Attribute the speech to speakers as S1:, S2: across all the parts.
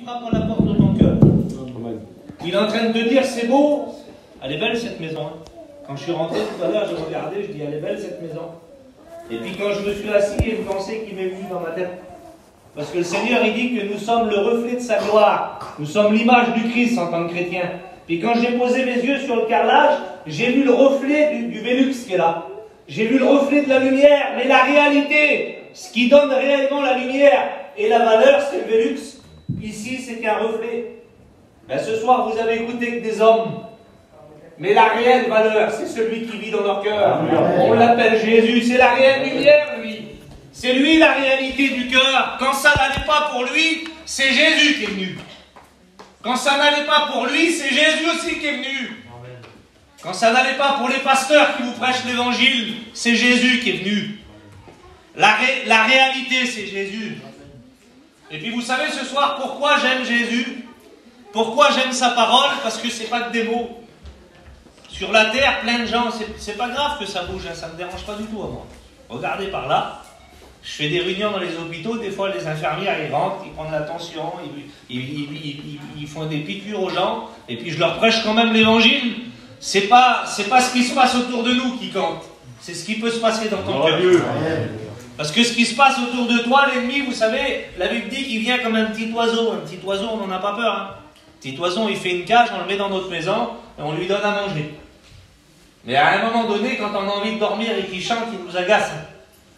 S1: frappe à la porte de ton cœur. Il est en train de te dire, c'est beau, elle est belle cette maison. Hein. Quand je suis rentré tout à l'heure, j'ai regardé, je dis, elle est belle cette maison. Et puis quand je me suis assis, il y a une pensée qui m'est venue dans ma tête. Parce que le Seigneur, il dit que nous sommes le reflet de sa gloire. Nous sommes l'image du Christ en tant que chrétien. Puis quand j'ai posé mes yeux sur le carrelage, j'ai vu le reflet du Velux qui est là. J'ai vu le reflet de la lumière. Mais la réalité, ce qui donne réellement la lumière et la valeur, c'est le Velux. Ici, c'est qu'un reflet. Ben, ce soir, vous avez écouté que des hommes. Mais la réelle valeur, c'est celui qui vit dans leur cœur. On l'appelle Jésus. C'est la réelle lumière, lui. C'est lui la réalité du cœur. Quand ça n'allait pas pour lui, c'est Jésus qui est venu. Quand ça n'allait pas pour lui, c'est Jésus aussi qui est venu. Quand ça n'allait pas pour les pasteurs qui vous prêchent l'évangile, c'est Jésus qui est venu. La réalité, c'est Jésus. Et puis vous savez ce soir pourquoi j'aime Jésus? Pourquoi j'aime sa parole? Parce que c'est pas que des mots. Sur la terre, plein de gens, c'est pas grave que ça bouge, hein, ça ne me dérange pas du tout à moi. Regardez par là. Je fais des réunions dans les hôpitaux, des fois les infirmières ils rentrent, ils prennent la tension, ils font des piqûres aux gens, et puis je leur prêche quand même l'évangile. C'est pas ce qui se passe autour de nous qui compte, c'est ce qui peut se passer dans ton cœur. Parce que ce qui se passe autour de toi, l'ennemi, vous savez, la Bible dit qu'il vient comme un petit oiseau. Un petit oiseau, on n'en a pas peur. Hein. Un petit oiseau, il fait une cage, on le met dans notre maison, et on lui donne à manger. Mais à un moment donné, quand on a envie de dormir et qu'il chante, il nous agace.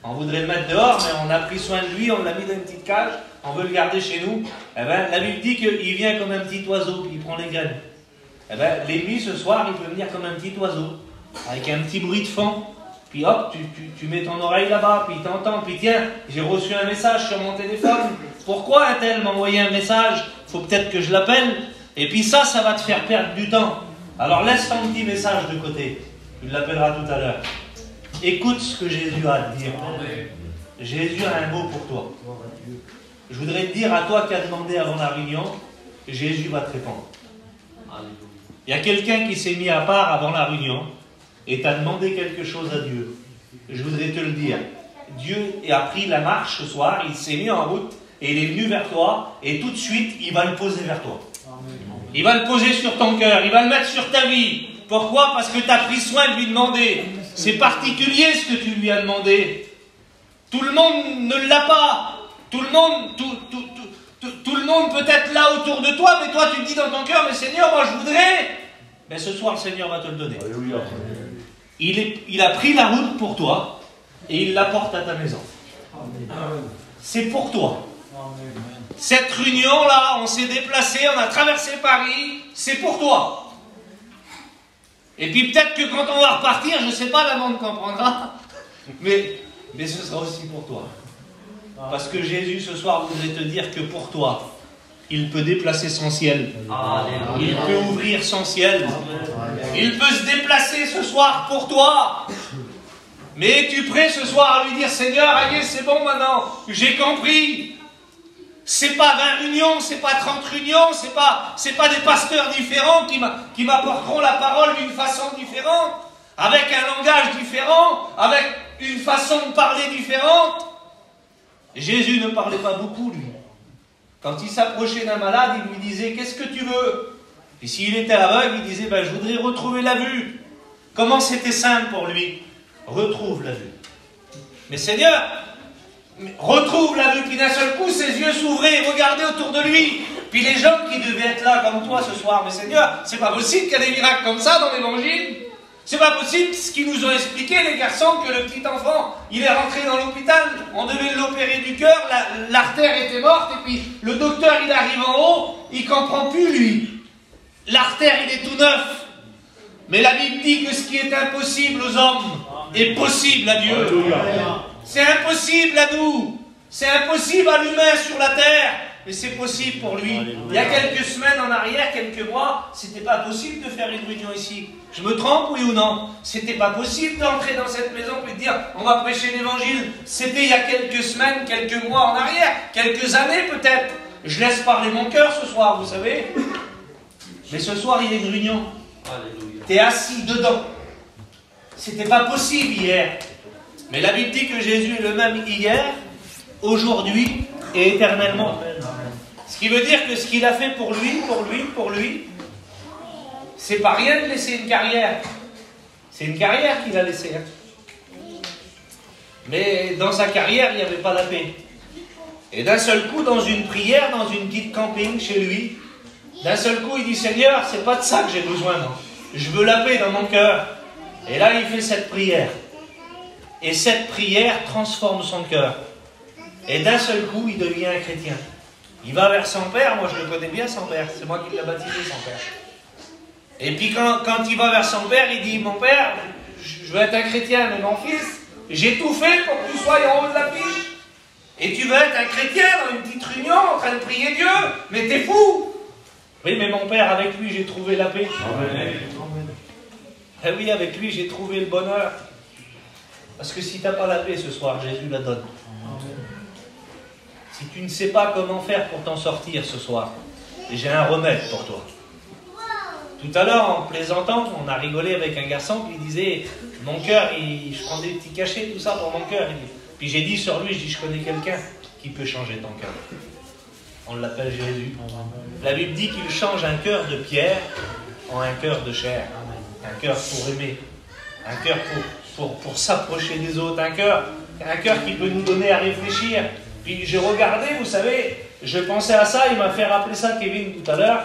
S1: On voudrait le mettre dehors, mais on a pris soin de lui, on l'a mis dans une petite cage, on veut le garder chez nous. Eh ben, la Bible dit qu'il vient comme un petit oiseau, puis il prend les graines. Eh ben, l'ennemi, ce soir, il peut venir comme un petit oiseau, avec un petit bruit de fond. Puis hop, tu mets ton oreille là-bas, puis t'entends, puis tiens, j'ai reçu un message sur mon téléphone. Pourquoi a-t-elle m'envoyé un message? Faut peut-être que je l'appelle. Et puis ça va te faire perdre du temps. Alors laisse ton petit message de côté. Tu l'appelleras tout à l'heure. Écoute ce que Jésus a à te dire. Jésus a un mot pour toi. Je voudrais te dire à toi qui as demandé avant la réunion, Jésus va te répondre. Il y a quelqu'un qui s'est mis à part avant la réunion et t'a demandé quelque chose à Dieu. Je voudrais te le dire. Dieu a pris la marche ce soir, il s'est mis en route et il est venu vers toi et tout de suite, il va le poser vers toi. Il va le poser sur ton cœur, il va le mettre sur ta vie. Pourquoi? Parce que tu as pris soin de lui demander. C'est particulier ce que tu lui as demandé. Tout le monde ne l'a pas. Tout le monde peut être là autour de toi, mais toi tu te dis dans ton cœur, mais Seigneur, moi je voudrais. Mais ce soir, le Seigneur va te le donner. Il a pris la route pour toi et il l'apporte à ta maison. C'est pour toi. Cette réunion-là, on s'est déplacé, on a traversé Paris, c'est pour toi. Et puis peut-être que quand on va repartir, je ne sais pas l'amende qu'on prendra, mais ce sera aussi pour toi. Parce que Jésus, ce soir, voudrait te dire que pour toi, il peut déplacer son ciel. Il peut ouvrir son ciel. Il peut se déplacer ce soir pour toi. Mais es-tu prêt ce soir à lui dire, Seigneur, allez, c'est bon maintenant, j'ai compris. C'est pas 20 réunions, c'est pas 30 réunions, c'est pas des pasteurs différents qui m'apporteront la parole d'une façon différente, avec un langage différent, avec une façon de parler différente. Jésus ne parlait pas beaucoup, lui. Quand il s'approchait d'un malade, il lui disait, qu'est-ce que tu veux? Et s'il était aveugle, il disait, je voudrais retrouver la vue. Comment c'était simple pour lui? Retrouve la vue. Mais Seigneur, retrouve la vue, puis d'un seul coup, ses yeux s'ouvraient, regardaient autour de lui. Puis les gens qui devaient être là comme toi ce soir, mais Seigneur, c'est pas possible qu'il y ait des miracles comme ça dans l'évangile. C'est pas possible ce qu'ils nous ont expliqué, les garçons, que le petit enfant, il est rentré dans l'hôpital, on devait l'opérer du cœur, l'artère était morte, et puis le docteur, il arrive en haut, il comprend plus, lui. L'artère, il est tout neuf. Mais la Bible dit que ce qui est impossible aux hommes est possible à Dieu. C'est impossible à nous. C'est impossible à l'humain sur la terre. Mais c'est possible pour lui. Il y a quelques semaines en arrière, quelques mois, c'était pas possible de faire une réunion ici. Je me trompe, oui ou non? C'était pas possible d'entrer dans cette maison et de dire on va prêcher l'évangile. C'était il y a quelques semaines, quelques mois en arrière, quelques années peut-être. Je laisse parler mon cœur ce soir, vous savez. Mais ce soir, il y a une réunion. Tu es assis dedans. C'était pas possible hier. Mais la Bible dit que Jésus est le même hier, aujourd'hui et éternellement. Ce qui veut dire que ce qu'il a fait pour lui, c'est pas rien de laisser une carrière. C'est une carrière qu'il a laissée. Mais dans sa carrière, il n'y avait pas la paix. Et d'un seul coup, dans une prière, dans une petite camping chez lui, d'un seul coup, il dit, Seigneur, c'est pas de ça que j'ai besoin, non. Je veux la paix dans mon cœur. Et là, il fait cette prière. Et cette prière transforme son cœur. Et d'un seul coup, il devient un chrétien. Il va vers son père. Moi, je le connais bien, son père. C'est moi qui l'ai baptisé, son père. Et puis, quand il va vers son père, il dit, mon père, je veux être un chrétien, mais mon fils, j'ai tout fait pour que tu sois en haut de la fiche. Et tu veux être un chrétien dans une petite réunion, en train de prier Dieu. Mais t'es fou. Oui, mais mon père, avec lui, j'ai trouvé la paix. Amen. Eh oui, avec lui, j'ai trouvé le bonheur. Parce que si tu n'as pas la paix ce soir, Jésus la donne. Amen. Si tu ne sais pas comment faire pour t'en sortir ce soir, j'ai un remède pour toi. Tout à l'heure, en plaisantant, on a rigolé avec un garçon qui disait, mon cœur, je prends des petits cachets, tout ça pour mon cœur. Puis j'ai dit sur lui, je connais quelqu'un qui peut changer ton cœur. On l'appelle Jésus. La Bible dit qu'il change un cœur de pierre en un cœur de chair. Un cœur pour aimer. Un cœur pour s'approcher des autres. Un cœur qui peut nous donner à réfléchir. Puis je regardais, vous savez, je pensais à ça, il m'a fait rappeler ça, Kevin, tout à l'heure.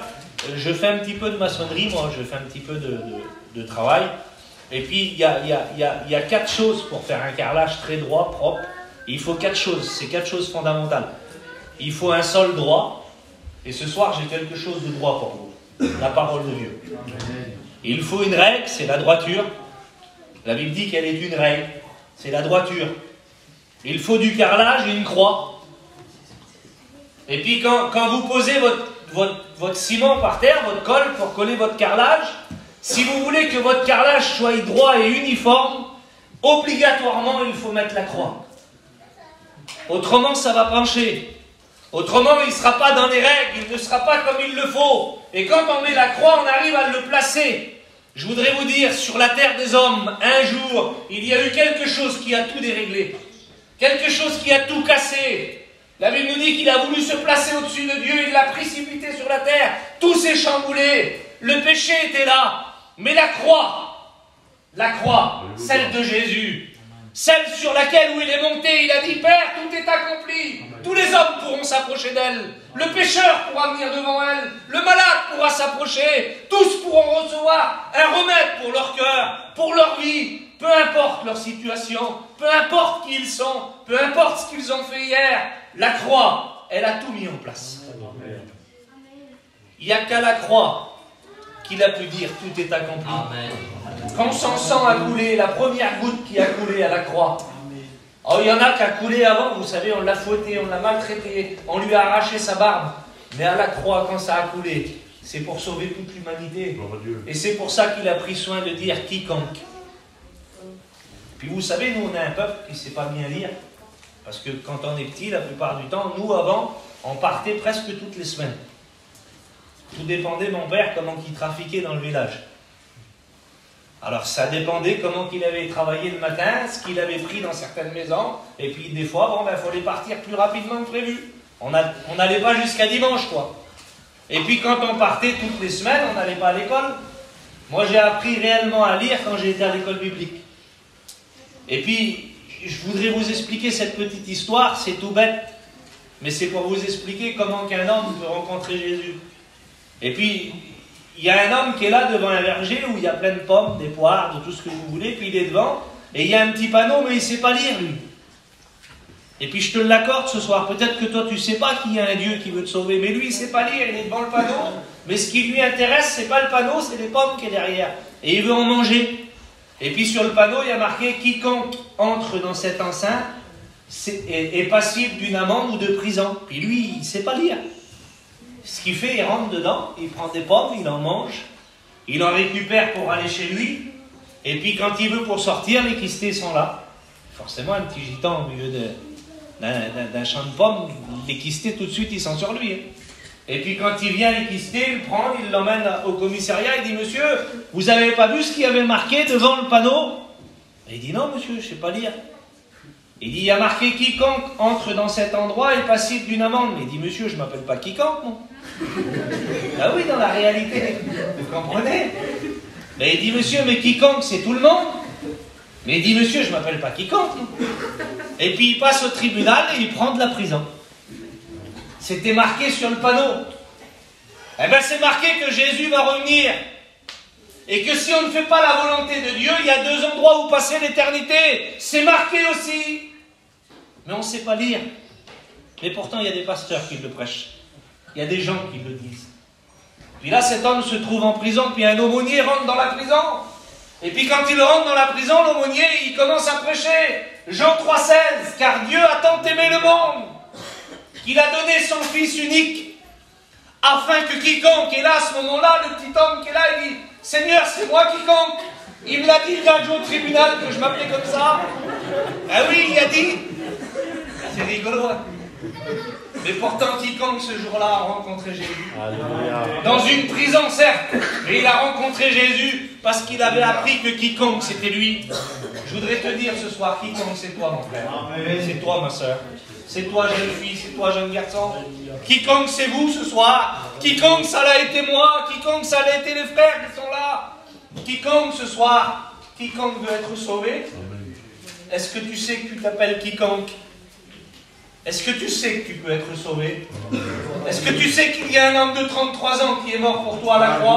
S1: Je fais un petit peu de maçonnerie, moi, je fais un petit peu de travail. Et puis, il y a 4 choses pour faire un carrelage très droit, propre. Il faut 4 choses, c'est 4 choses fondamentales. Il faut un sol droit, et ce soir, j'ai quelque chose de droit pour vous. La parole de Dieu. Il faut une règle, c'est la droiture. La Bible dit qu'elle est une règle, c'est la droiture. Il faut du carrelage et une croix. Et puis, quand vous posez votre ciment par terre, votre colle pour coller votre carrelage, si vous voulez que votre carrelage soit droit et uniforme, obligatoirement, il faut mettre la croix. Autrement, ça va pencher. Autrement, il ne sera pas dans les règles, il ne sera pas comme il le faut. Et quand on met la croix, on arrive à le placer. Je voudrais vous dire, sur la terre des hommes, un jour, il y a eu quelque chose qui a tout déréglé. Quelque chose qui a tout cassé. La Bible nous dit qu'il a voulu se placer au-dessus de Dieu, il l'a précipité sur la terre. Tout s'est chamboulé. Le péché était là. Mais la croix, celle de Jésus, celle sur laquelle où il est monté, il a dit, Père, tout est accompli. Tous les hommes pourront s'approcher d'elle. Le pécheur pourra venir devant elle. Le malade pourra s'approcher. Tous pourront recevoir un remède pour leur cœur, pour leur vie. Peu importe leur situation, peu importe qui ils sont, peu importe ce qu'ils ont fait hier. La croix, elle a tout mis en place. Il n'y a qu'à la croix qu'il a pu dire tout est accompli. Amen. Quand son sang a coulé, la première goutte qui a coulé à la croix, oh, il y en a qui a coulé avant, vous savez, on l'a fouetté, on l'a maltraité, on lui a arraché sa barbe. Mais à la croix, quand ça a coulé, c'est pour sauver toute l'humanité. Et c'est pour ça qu'il a pris soin de dire quiconque. Puis vous savez, nous on a un peuple qui ne sait pas bien lire. Parce que quand on est petit, la plupart du temps, nous avant, on partait presque toutes les semaines. Tout dépendait, mon père, comment il trafiquait dans le village. Alors ça dépendait comment il avait travaillé le matin, ce qu'il avait pris dans certaines maisons, et puis des fois, il fallait partir plus rapidement que prévu. On n'allait pas jusqu'à dimanche, quoi. Et puis quand on partait toutes les semaines, on n'allait pas à l'école. Moi j'ai appris réellement à lire quand j'ai été à l'école biblique. Et puis, je voudrais vous expliquer cette petite histoire, c'est tout bête, mais c'est pour vous expliquer comment qu'un homme peut rencontrer Jésus. Et puis, il y a un homme qui est là devant un verger où il y a plein de pommes, des poires, de tout ce que vous voulez, puis il est devant, et il y a un petit panneau, mais il ne sait pas lire, lui. Et puis je te l'accorde ce soir, peut-être que toi tu ne sais pas qu'il y a un Dieu qui veut te sauver, mais lui il ne sait pas lire, il est devant le panneau, mais ce qui lui intéresse, ce n'est pas le panneau, c'est les pommes qui est derrière, et il veut en manger. Et puis sur le panneau, il y a marqué « Quiconque entre dans cette enceinte est passible d'une amende ou de prison ». Puis lui, il ne sait pas lire. Ce qu'il fait, il rentre dedans, il prend des pommes, il en mange, il en récupère pour aller chez lui, et puis quand il veut pour sortir, les quistés sont là. Forcément, un petit gitan au milieu d'un champ de pommes, les quistés tout de suite, ils sont sur lui. Et puis quand il vient les quistés, il le prend, il l'emmène au commissariat, il dit « Monsieur, vous n'avez pas vu ce qu'il y avait marqué devant le panneau ?» Et il dit « Non, monsieur, je ne sais pas lire. » Il dit, il y a marqué quiconque entre dans cet endroit est passible d'une amende. Mais il dit, monsieur, je ne m'appelle pas quiconque, non. Ah oui, dans la réalité, vous comprenez. Mais il dit, monsieur, mais quiconque, c'est tout le monde. Mais il dit, monsieur, je ne m'appelle pas quiconque, non. Et puis il passe au tribunal et il prend de la prison. C'était marqué sur le panneau. Eh bien, c'est marqué que Jésus va revenir. Et que si on ne fait pas la volonté de Dieu, il y a 2 endroits où passer l'éternité. C'est marqué aussi. Mais on ne sait pas lire. Mais pourtant, il y a des pasteurs qui le prêchent. Il y a des gens qui le disent. Puis là, cet homme se trouve en prison, puis un aumônier rentre dans la prison. Et puis quand il rentre dans la prison, l'aumônier, il commence à prêcher. Jean 3,16, car Dieu a tant aimé le monde, qu'il a donné son Fils unique, afin que quiconque, et là, à ce moment-là, le petit homme qui est là, il dit, Seigneur, c'est moi quiconque. Il me l'a dit le gars au tribunal que je m'appelais comme ça. Ah oui, il a dit. C'est rigolo, hein. Mais pourtant, quiconque ce jour-là a rencontré Jésus. Alléluia. Dans une prison, certes, mais il a rencontré Jésus parce qu'il avait appris que quiconque, c'était lui. Je voudrais te dire ce soir, quiconque, c'est toi, mon frère. C'est toi, ma soeur. C'est toi, jeune fille, c'est toi, jeune garçon. Quiconque, c'est vous ce soir. Quiconque, ça l'a été moi. Quiconque, ça l'a été les frères qui sont là. Quiconque ce soir, quiconque veut être sauvé. Est-ce que tu sais que tu t'appelles quiconque? Est-ce que tu sais que tu peux être sauvé? Est-ce que tu sais qu'il y a un homme de 33 ans qui est mort pour toi à la croix?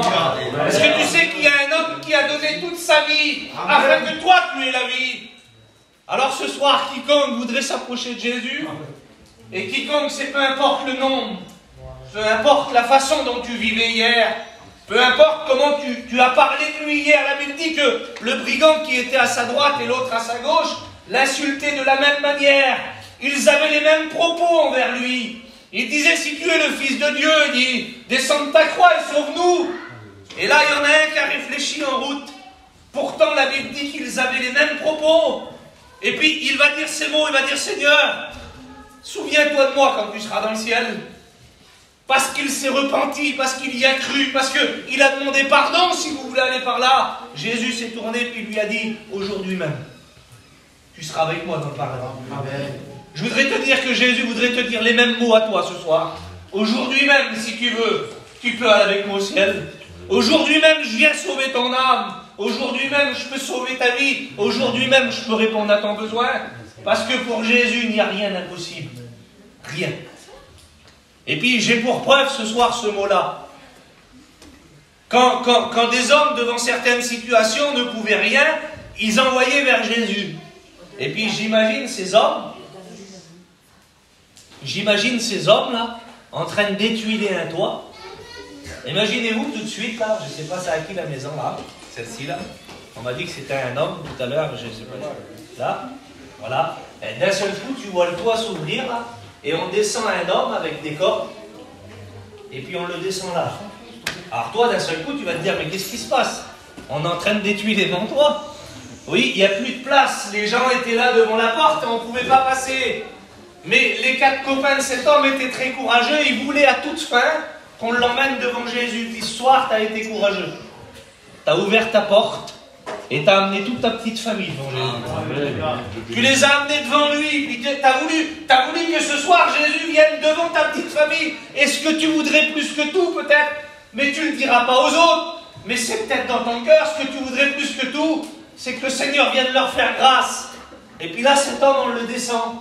S1: Est-ce que tu sais qu'il y a un homme qui a donné toute sa vie afin que toi tu aies la vie? Alors ce soir, quiconque voudrait s'approcher de Jésus, et quiconque, c'est peu importe le nombre, peu importe la façon dont tu vivais hier, peu importe comment tu as parlé de lui hier, la Bible dit que le brigand qui était à sa droite et l'autre à sa gauche l'insultait de la même manière. Ils avaient les mêmes propos envers lui. Il disait, si tu es le Fils de Dieu, il dit, descends de ta croix et sauve-nous. Et là, il y en a un qui a réfléchi en route. Pourtant, la Bible dit qu'ils avaient les mêmes propos. Et puis, il va dire ces mots, il va dire, Seigneur, souviens-toi de moi quand tu seras dans le ciel. Parce qu'il s'est repenti, parce qu'il y a cru, parce qu'il a demandé pardon si vous voulez aller par là. Jésus s'est tourné et lui a dit, aujourd'hui même, tu seras avec moi dans le paradis. Amen. Je voudrais te dire que Jésus voudrait te dire les mêmes mots à toi ce soir. Aujourd'hui même, si tu veux, tu peux aller avec moi au ciel. Aujourd'hui même, je viens sauver ton âme. Aujourd'hui même, je peux sauver ta vie. Aujourd'hui même, je peux répondre à ton besoin. Parce que pour Jésus, il n'y a rien d'impossible. Rien. Et puis, j'ai pour preuve ce soir ce mot-là. Quand des hommes, devant certaines situations, ne pouvaient rien, ils envoyaient vers Jésus. Et puis, j'imagine ces hommes-là, en train d'étuiler un toit. Imaginez-vous tout de suite, là, je ne sais pas c'est à qui la maison, là, celle-ci, là. On m'a dit que c'était un homme tout à l'heure, je ne sais pas. Là, voilà. D'un seul coup, tu vois le toit s'ouvrir, là, et on descend un homme avec des cordes, et puis on le descend là. Alors toi, d'un seul coup, tu vas te dire, mais qu'est-ce qui se passe? On est en train d'étuiler mon toit. Oui, il n'y a plus de place. Les gens étaient là devant la porte et on ne pouvait pas passer. Mais les 4 copains de cet homme étaient très courageux. Ils voulaient à toute fin qu'on l'emmène devant Jésus. Puis ce soir, tu as été courageux. Tu as ouvert ta porte et tu as amené toute ta petite famille devant Jésus. Tu les as amenés devant lui. Puis tu as voulu que ce soir, Jésus vienne devant ta petite famille. Est-ce que tu voudrais plus que tout, peut-être? Mais tu ne le diras pas aux autres. Mais c'est peut-être dans ton cœur, ce que tu voudrais plus que tout, c'est que le Seigneur vienne leur faire grâce. Et puis là, cet homme, on le descend.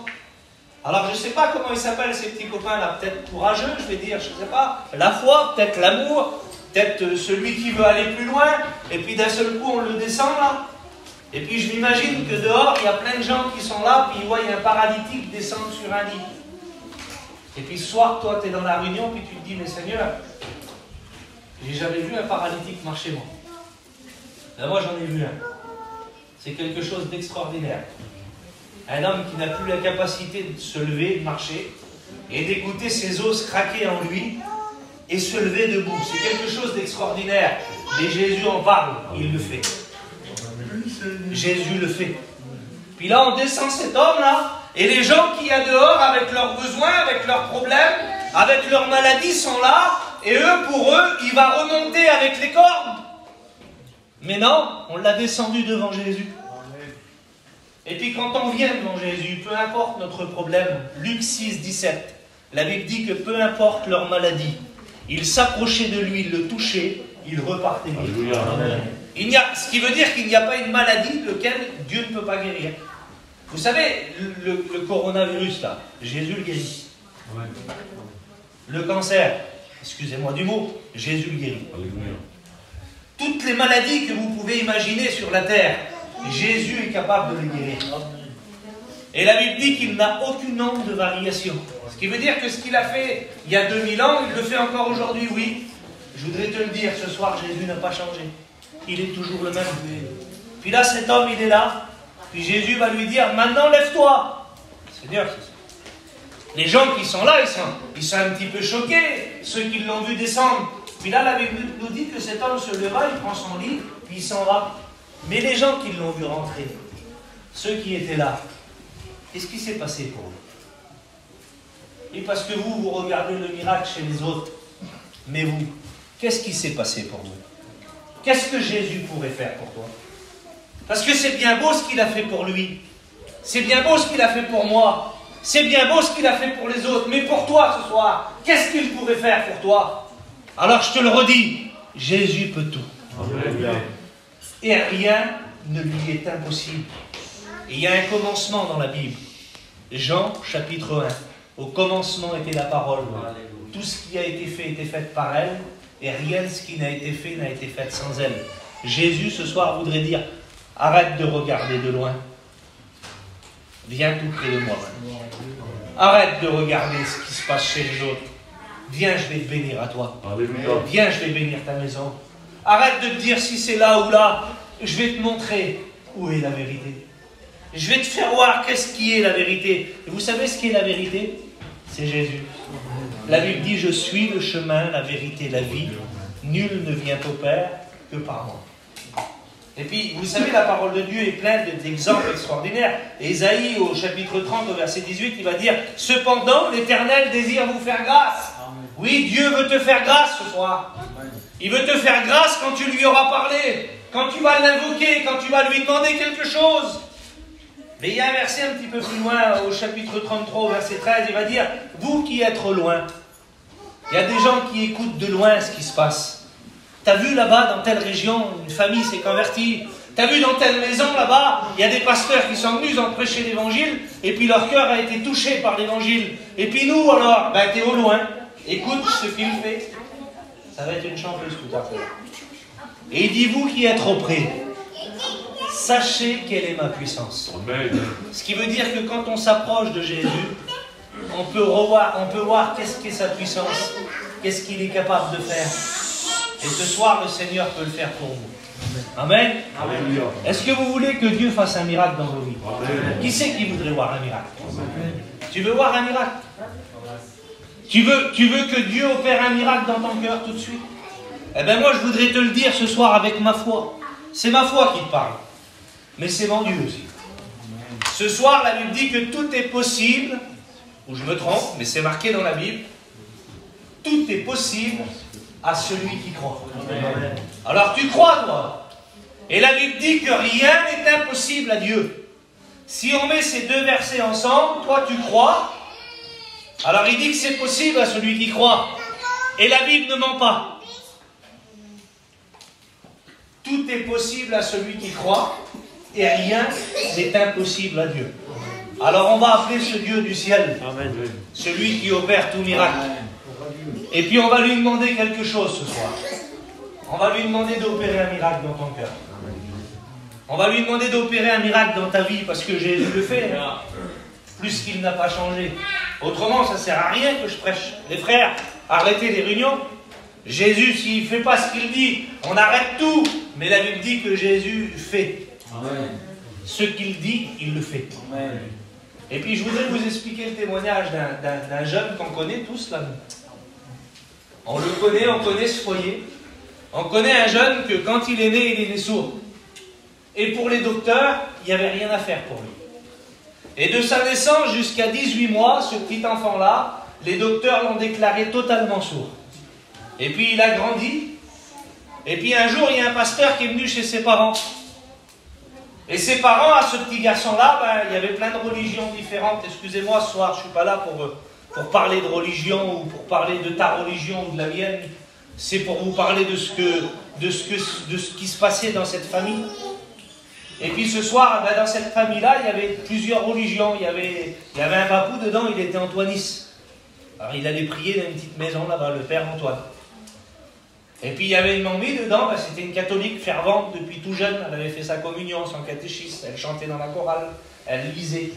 S1: Alors, je ne sais pas comment ils s'appellent, ces petits copains-là. Peut-être courageux, je vais dire, je ne sais pas. La foi, peut-être l'amour, peut-être celui qui veut aller plus loin. Et puis d'un seul coup, on le descend là. Et puis je m'imagine que dehors, il y a plein de gens qui sont là, puis ils voient un paralytique descendre sur un lit. Et puis ce soir, toi, tu es dans la réunion, puis tu te dis, mais Seigneur, j'ai jamais vu un paralytique marcher, moi. Là, moi, j'en ai vu un. C'est quelque chose d'extraordinaire. Un homme qui n'a plus la capacité de se lever, de marcher, et d'écouter ses os craquer en lui, et se lever debout. C'est quelque chose d'extraordinaire. Mais Jésus en parle, il le fait. Jésus le fait. Puis là, on descend cet homme-là, et les gens qu'il y a dehors, avec leurs besoins, avec leurs problèmes, avec leurs maladies, sont là, et eux, pour eux, il va remonter avec les cordes. Mais non, on l'a descendu devant Jésus. Et puis quand on vient devant Jésus, peu importe notre problème, Luc 6, 17, la Bible dit que peu importe leur maladie, ils s'approchaient de lui, ils le touchaient, ils repartaient vite. Ce qui veut dire qu'il n'y a pas une maladie lequel Dieu ne peut pas guérir. Vous savez, le coronavirus là, Jésus le guérit. Le cancer, excusez-moi du mot, Jésus le guérit. Toutes les maladies que vous pouvez imaginer sur la terre, Jésus est capable de les guérir. Et la Bible dit qu'il n'a aucune onde de variation. Ce qui veut dire que ce qu'il a fait il y a 2000 ans, il le fait encore aujourd'hui, oui. Je voudrais te le dire, ce soir, Jésus n'a pas changé. Il est toujours le même. Puis là, cet homme, il est là. Puis Jésus va lui dire, maintenant, lève-toi. Seigneur, c'est ça. Les gens qui sont là, ils sont un petit peu choqués, ceux qui l'ont vu descendre. Puis là, la Bible nous dit que cet homme se leva, il prend son lit, puis il s'en va. Mais les gens qui l'ont vu rentrer, ceux qui étaient là, qu'est-ce qui s'est passé pour eux? Et parce que vous regardez le miracle chez les autres, mais vous, qu'est-ce qui s'est passé pour vous? Qu'est-ce que Jésus pourrait faire pour toi? Parce que c'est bien beau ce qu'il a fait pour lui. C'est bien beau ce qu'il a fait pour moi. C'est bien beau ce qu'il a fait pour les autres. Mais pour toi ce soir, qu'est-ce qu'il pourrait faire pour toi? Alors je te le redis, Jésus peut tout. Amen. Et rien ne lui est impossible. Et il y a un commencement dans la Bible. Jean, chapitre 1. Au commencement était la parole. Tout ce qui a été fait était fait par elle. Et rien de ce qui n'a été fait n'a été fait sans elle. Jésus, ce soir, voudrait dire, arrête de regarder de loin. Viens tout près de moi. Arrête de regarder ce qui se passe chez les autres. Viens, je vais te bénir à toi. Alléluia. Viens, je vais bénir ta maison. Arrête de te dire si c'est là ou là. Je vais te montrer où est la vérité. Je vais te faire voir qu'est-ce qui est la vérité. Et vous savez ce qui est la vérité? C'est Jésus. La Bible dit, je suis le chemin, la vérité, la vie. Nul ne vient au Père que par moi. Et puis, vous savez, la parole de Dieu est pleine d'exemples extraordinaires. Ésaïe, au chapitre 30, au verset 18, il va dire, cependant, l'Éternel désire vous faire grâce. Oui, Dieu veut te faire grâce ce soir. Il veut te faire grâce quand tu lui auras parlé, quand tu vas l'invoquer, quand tu vas lui demander quelque chose. Mais il y a un verset un petit peu plus loin, au chapitre 33, au verset 13, il va dire, vous qui êtes loin, il y a des gens qui écoutent de loin ce qui se passe. T'as vu là-bas, dans telle région, une famille s'est convertie. T'as vu dans telle maison là-bas, il y a des pasteurs qui sont venus, ils ont prêché l'évangile, et puis leur cœur a été touché par l'évangile. Et puis nous, alors, ben t'es au loin, écoute ce qu'il fait. Ça va être une chanteuse tout à fait. Et il dit, vous qui êtes auprès, sachez quelle est ma puissance. Amen. Ce qui veut dire que quand on s'approche de Jésus, on peut voir qu'est-ce qu'est sa puissance, qu'est-ce qu'il est capable de faire. Et ce soir, le Seigneur peut le faire pour vous. Amen. Amen. Est-ce que vous voulez que Dieu fasse un miracle dans vos vies? Amen. Qui c'est qui voudrait voir un miracle? Amen. Tu veux voir un miracle? Tu veux que Dieu opère un miracle dans ton cœur tout de suite? Eh bien moi, je voudrais te le dire ce soir avec ma foi. C'est ma foi qui te parle. Mais c'est mon Dieu aussi. Ce soir, la Bible dit que tout est possible, ou je me trompe, mais c'est marqué dans la Bible, tout est possible à celui qui croit. Amen. Alors tu crois, toi. Et la Bible dit que rien n'est impossible à Dieu. Si on met ces deux versets ensemble, toi tu crois, alors il dit que c'est possible à celui qui croit. Et la Bible ne ment pas. Tout est possible à celui qui croit, et rien n'est impossible à Dieu. Alors on va appeler ce Dieu du ciel, Amen. Celui qui opère tout miracle. Et puis on va lui demander quelque chose ce soir. On va lui demander d'opérer un miracle dans ton cœur. On va lui demander d'opérer un miracle dans ta vie, parce que Jésus le fait, plus qu'il n'a pas changé. Autrement, ça ne sert à rien que je prêche. Les frères, arrêtez les réunions. Jésus, s'il ne fait pas ce qu'il dit, on arrête tout. Mais la Bible dit que Jésus fait. Amen. Ce qu'il dit, il le fait. Amen. Et puis je voudrais vous expliquer le témoignage d'un jeune qu'on connaît tous là. On le connaît, on connaît ce foyer. On connaît un jeune que quand il est né sourd. Et pour les docteurs, il n'y avait rien à faire pour lui. Et de sa naissance jusqu'à 18 mois, ce petit enfant-là, les docteurs l'ont déclaré totalement sourd. Et puis il a grandi. Et puis un jour, il y a un pasteur qui est venu chez ses parents. Et ses parents, à ce petit garçon-là, il y avait plein de religions différentes. Excusez-moi, ce soir, je ne suis pas là pour parler de religion ou pour parler de ta religion ou de la mienne. C'est pour vous parler de ce qui se passait dans cette famille. Et puis ce soir, dans cette famille-là, il y avait plusieurs religions. Il y avait un papou dedans, il était antoiniste. Alors il allait prier dans une petite maison là-bas, le père Antoine. Et puis il y avait une mamie dedans, c'était une catholique fervente depuis tout jeune. Elle avait fait sa communion, son catéchisme, elle chantait dans la chorale, elle lisait.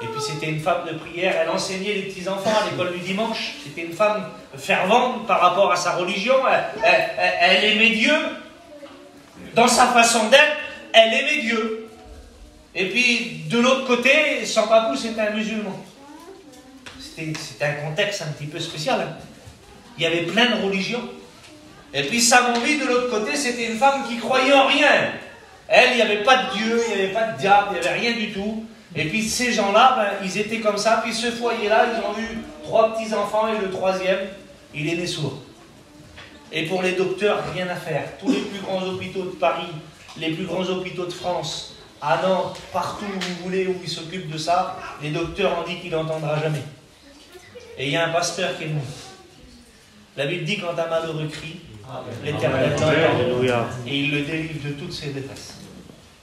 S1: Et puis c'était une femme de prière, elle enseignait les petits-enfants à l'école du dimanche. C'était une femme fervente par rapport à sa religion. Elle aimait Dieu. Dans sa façon d'être, elle aimait Dieu. Et puis de l'autre côté, son papou c'était un musulman. C'était un contexte un petit peu spécial. Hein. Il y avait plein de religions. Et puis sa mamie de l'autre côté, c'était une femme qui croyait en rien. Elle, il n'y avait pas de Dieu, il n'y avait pas de diable, il n'y avait rien du tout. Et puis ces gens-là, ils étaient comme ça. Puis ce foyer-là, ils ont eu 3 petits-enfants et le 3e, il est né sourd. Et pour les docteurs, rien à faire. Tous les plus grands hôpitaux de Paris, les plus grands hôpitaux de France, à Nantes, partout où vous voulez, où ils s'occupent de ça, les docteurs ont dit qu'il n'entendra jamais. Et il y a un pasteur qui est mort. La Bible dit quand un malheureux crie, l'Éternel l'entend et il le délivre de toutes ses détresses.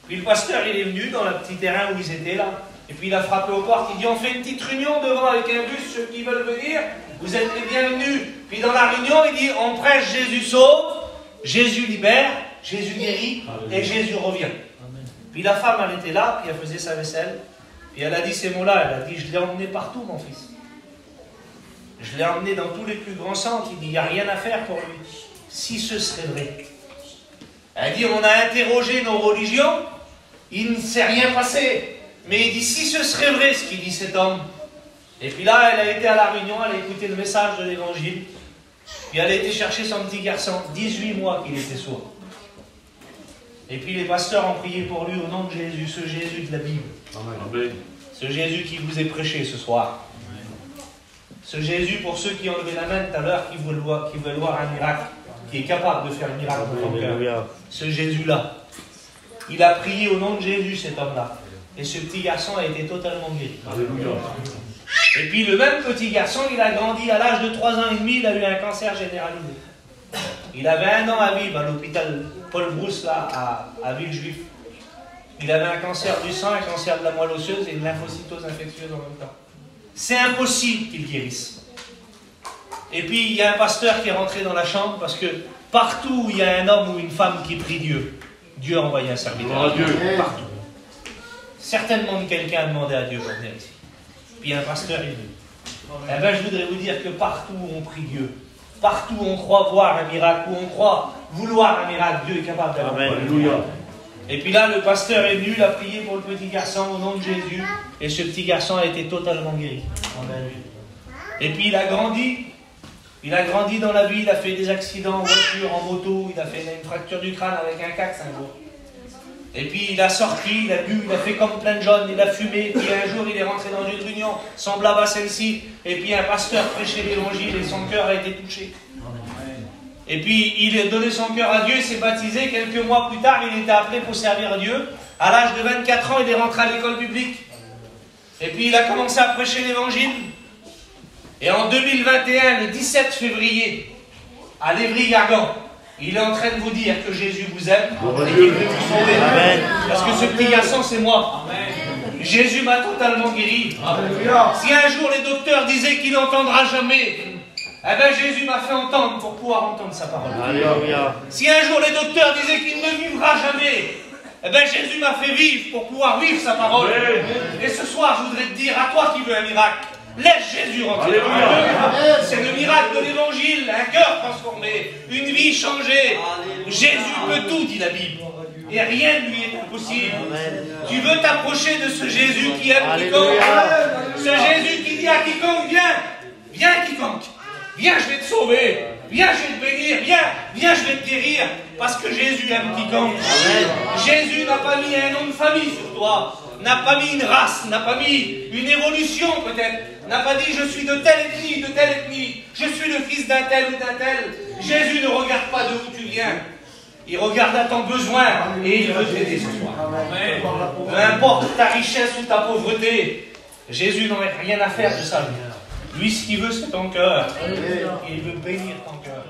S1: Puis le pasteur, il est venu dans le petit terrain où ils étaient là, et puis il a frappé aux portes, il dit on fait une petite réunion devant avec un bus, ceux qui veulent venir, vous êtes les bienvenus. Puis dans la réunion, il dit on prêche Jésus sauve, Jésus libère, Jésus guérit et Jésus revient. Puis la femme, elle était là, puis elle faisait sa vaisselle, puis elle a dit ces mots-là, elle a dit je l'ai emmené partout mon fils. Je l'ai emmené dans tous les plus grands centres. Il dit, il n'y a rien à faire pour lui. Si ce serait vrai. Elle dit, on a interrogé nos religions, il ne s'est rien passé. Mais il dit, si ce serait vrai, ce qu'il dit cet homme. Et puis là, elle a été à la réunion, elle a écouté le message de l'évangile. Puis elle a été chercher son petit garçon, 18 mois qu'il était sourd. Et puis les pasteurs ont prié pour lui au nom de Jésus, ce Jésus de la Bible. Amen. Ce Jésus qui vous est prêché ce soir. Ce Jésus, pour ceux qui ont levé la main tout à l'heure, qui veulent voir un miracle, qui est capable de faire un miracle dans ton cœur. Ce Jésus-là, il a prié au nom de Jésus, cet homme-là. Et ce petit garçon a été totalement guéri. Alléluia. Et puis le même petit garçon, il a grandi à l'âge de 3 ans et demi, il a eu un cancer généralisé. Il avait 1 an à vivre à l'hôpital Paul Brousse, là, à Villejuif. Il avait un cancer du sang, un cancer de la moelle osseuse et une lymphocytose infectieuse en même temps. C'est impossible qu'il guérisse. Et puis, il y a un pasteur qui est rentré dans la chambre parce que partout où il y a un homme ou une femme qui prie Dieu, Dieu a envoyé un serviteur. Partout. Certainement que quelqu'un a demandé à Dieu de venir ici. Puis un pasteur est venu. Eh bien, je voudrais vous dire que partout où on prie Dieu, partout où on croit voir un miracle, où on croit vouloir un miracle, Dieu est capable d'avoir un miracle. Et puis là, le pasteur est venu, il a prié pour le petit garçon au nom de Jésus. Et ce petit garçon a été totalement guéri. Et puis il a grandi. Il a grandi dans la vie, il a fait des accidents en voiture, en moto. Il a fait une fracture du crâne avec un cax un jour. Et puis il a sorti, il a bu, il a fait comme plein de jeunes, il a fumé. Puis un jour, il est rentré dans une réunion semblable à celle-ci. Et puis un pasteur prêchait l'évangile et son cœur a été touché. Et puis, il a donné son cœur à Dieu, il s'est baptisé. Quelques mois plus tard, il était appelé pour servir Dieu. À l'âge de 24 ans, il est rentré à l'école publique. Et puis, il a commencé à prêcher l'évangile. Et en 2021, le 17 février, à l'Évry-Gargan, il est en train de vous dire que Jésus vous aime et qu'il veut vous sauver. Amen. Parce que ce petit garçon, c'est moi. Amen. Jésus m'a totalement guéri. Amen. Si un jour les docteurs disaient qu'il n'entendra jamais, eh bien, Jésus m'a fait entendre pour pouvoir entendre sa parole. Alléluia. Si un jour les docteurs disaient qu'il ne vivra jamais, eh bien, Jésus m'a fait vivre pour pouvoir vivre sa parole. Et ce soir, je voudrais te dire à toi qui veux un miracle, laisse Jésus rentrer. C'est le miracle de l'évangile, un cœur transformé, une vie changée. Jésus peut tout, dit la Bible. Et rien ne lui est impossible. Tu veux t'approcher de ce Jésus qui aime quiconque. Ce Jésus qui dit à quiconque, viens, viens quiconque. Viens, je vais te sauver. Viens, je vais te bénir. Viens, je vais te guérir. Parce que Jésus aime quiconque. Jésus n'a pas mis un nom de famille sur toi. N'a pas mis une race. N'a pas mis une évolution peut-être. N'a pas dit je suis de telle ethnie, de telle ethnie. Je suis le fils d'un tel ou d'un tel. Jésus ne regarde pas de où tu viens. Il regarde à ton besoin et il veut t'aider ce soir. Peu importe ta richesse ou ta pauvreté, Jésus n'en a rien à faire de ça. Lui, ce qu'il veut, c'est ton cœur. Il veut bénir ton cœur.